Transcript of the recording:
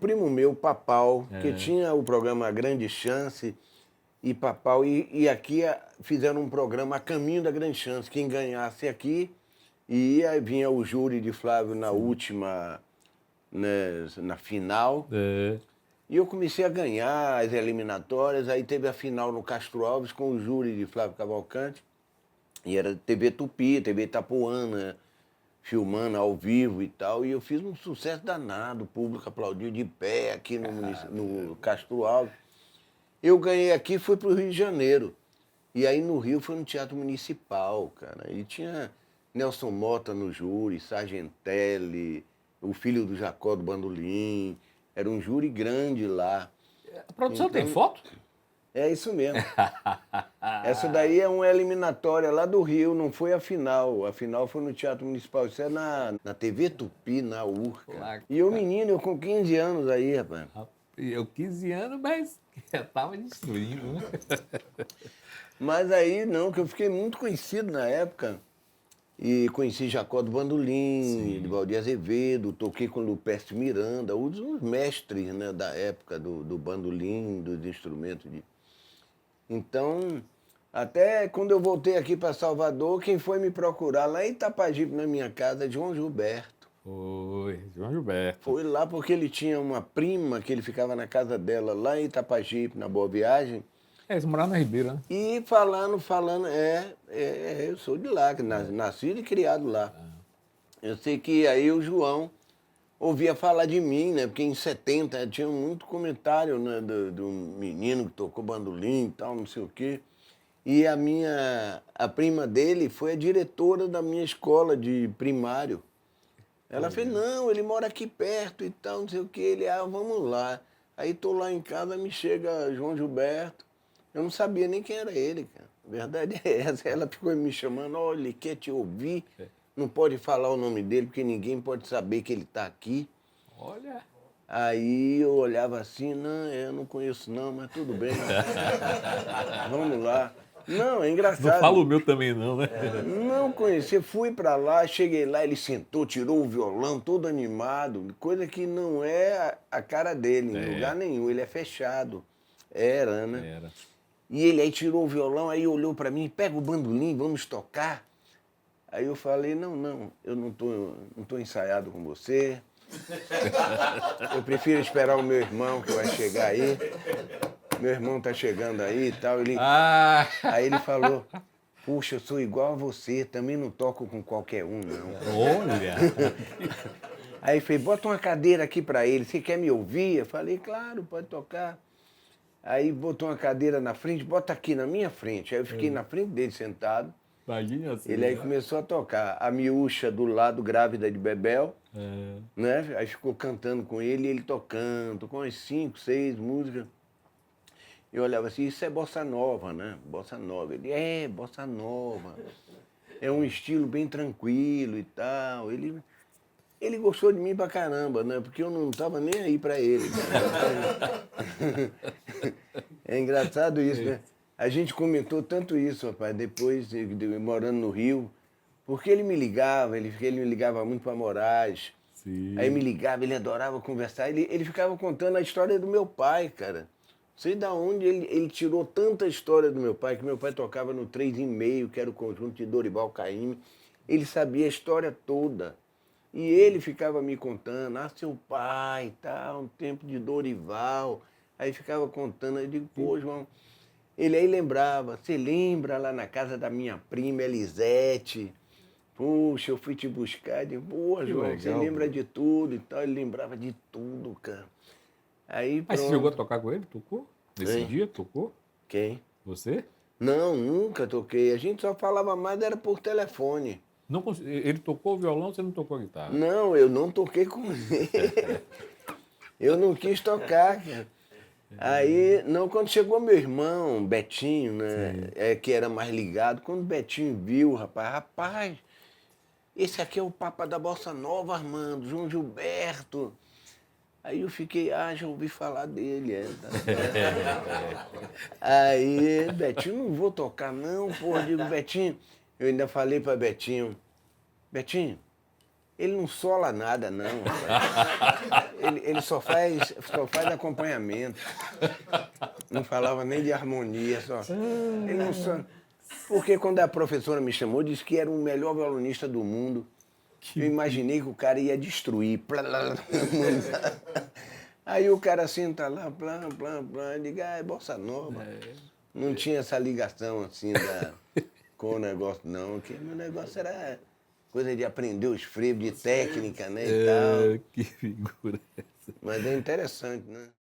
primo meu, Papau, que tinha o programa Grande Chance, e Papau, e aqui fizeram um programa A Caminho da Grande Chance. Quem ganhasse aqui, vinha o júri de Flávio na última, né, na final. E eu comecei a ganhar as eliminatórias, aí teve a final no Castro Alves com o júri de Flávio Cavalcante, e era TV Tupi, TV Itapuã, filmando ao vivo e tal, e eu fiz um sucesso danado, o público aplaudiu de pé aqui no Castro Alves. Eu ganhei aqui, fui para o Rio de Janeiro, e aí no Rio foi no Teatro Municipal, cara, e tinha Nelson Mota no júri, Sargentelli, o filho do Jacó do Bandolim, era um júri grande lá. A produção tem foto? É isso mesmo. Essa daí é uma eliminatória lá do Rio, não foi a final. A final foi no Teatro Municipal. Isso é na TV Tupi, na Urca. E eu, menino, eu com 15 anos aí, rapaz. Eu 15 anos, mas já tava destruindo, né? Mas aí, não, que eu fiquei muito conhecido na época. E conheci Jacó do Bandolim, de Valdir Azevedo, toquei com Lupércio Miranda, os mestres, né, da época do bandolim, dos instrumentos de... Então, até quando eu voltei aqui para Salvador, quem foi me procurar lá em Itapajipe, na minha casa, é João Gilberto. Oi, João Gilberto. Foi lá porque ele tinha uma prima que ele ficava na casa dela, lá em Itapajipe, na Boa Viagem. Eles moraram na Ribeira, né? E falando, eu sou de lá, nascido e criado lá. Eu sei que aí o João ouvia falar de mim, né? Porque em 70 tinha muito comentário, né? Do menino que tocou bandolim e tal, não sei o quê. E a prima dele foi a diretora da minha escola de primário. Ela fez, não, ele mora aqui perto e tal, não sei o quê. Ele, vamos lá. Aí tô lá em casa, me chega João Gilberto. Eu não sabia nem quem era ele, cara. A verdade é essa. Ela ficou me chamando, olha, ele quer te ouvir. Não pode falar o nome dele, porque ninguém pode saber que ele está aqui. Olha. Aí eu olhava assim, não, eu não conheço não, mas tudo bem. Vamos lá. Não, é engraçado. Não fala o meu também não, né? Não conheci, fui para lá, cheguei lá, ele sentou, tirou o violão, todo animado, coisa que não é a cara dele, em lugar nenhum, ele é fechado. Era, né? Era. E ele aí tirou o violão, aí olhou para mim, pega o bandolim, vamos tocar. Aí eu falei, não, eu não tô ensaiado com você. Eu prefiro esperar o meu irmão que vai chegar aí. Meu irmão tá chegando aí e tal. Aí ele falou, puxa, eu sou igual a você, também não toco com qualquer um, não. Olha! Aí fez, bota uma cadeira aqui para ele, você quer me ouvir? Eu falei, claro, pode tocar. Aí botou uma cadeira na frente, bota aqui na minha frente. Aí eu fiquei na frente dele sentado. Imagina assim. Ele aí começou a tocar. A miúcha do lado, grávida de Bebel, né? Aí ficou cantando com ele e ele tocando, com umas 5, 6 músicas. Eu olhava assim, isso é bossa nova, né? Bossa nova. Ele, bossa nova. É um estilo bem tranquilo e tal. Ele gostou de mim pra caramba, né? Porque eu não tava nem aí pra ele. É engraçado isso, né? A gente comentou tanto isso, rapaz, depois morando no Rio, porque ele me ligava, ele me ligava muito para Moraes. Sim. Aí me ligava, ele adorava conversar, ele ficava contando a história do meu pai, cara. Não sei de onde ele tirou tanta história do meu pai, que meu pai tocava no 3,5, que era o conjunto de Dorival Caymmi. Ele sabia a história toda. E ele ficava me contando, seu pai, tal, um tempo de Dorival. Aí ficava contando, eu digo, pô, João... Ele aí lembrava, você lembra lá na casa da minha prima Elisete? Puxa, eu fui te buscar. Eu digo, pô, João, legal, você lembra de tudo e tal. Ele lembrava de tudo, cara. Aí, mas você chegou a tocar com ele? Tocou? Nesse dia, tocou? Quem? Você? Não, nunca toquei. A gente só falava mais, era por telefone. Não, ele tocou o violão, você não tocou a guitarra? Não, eu não toquei com ele. Eu não quis tocar, cara. Aí, não, quando chegou meu irmão, Betinho, né, que era mais ligado, quando o Betinho viu, rapaz, esse aqui é o Papa da Bossa Nova, Armando, João Gilberto. Aí eu fiquei, já ouvi falar dele. Aí, Betinho, não vou tocar não, porra, digo, Betinho, eu ainda falei pra Betinho, Ele não sola nada, não. Rapaz. Ele só faz acompanhamento. Não falava nem de harmonia, só. Ele não só... Porque quando a professora me chamou, disse que era o melhor violonista do mundo. Eu imaginei que o cara ia destruir. Aí o cara senta lá, plá, plá, plá, e diga, é bossa nova. Não tinha essa ligação assim com o negócio, não. Que meu negócio era coisa de aprender os frevos, de técnica, né, e tal. Que figura é essa? Mas é interessante, né?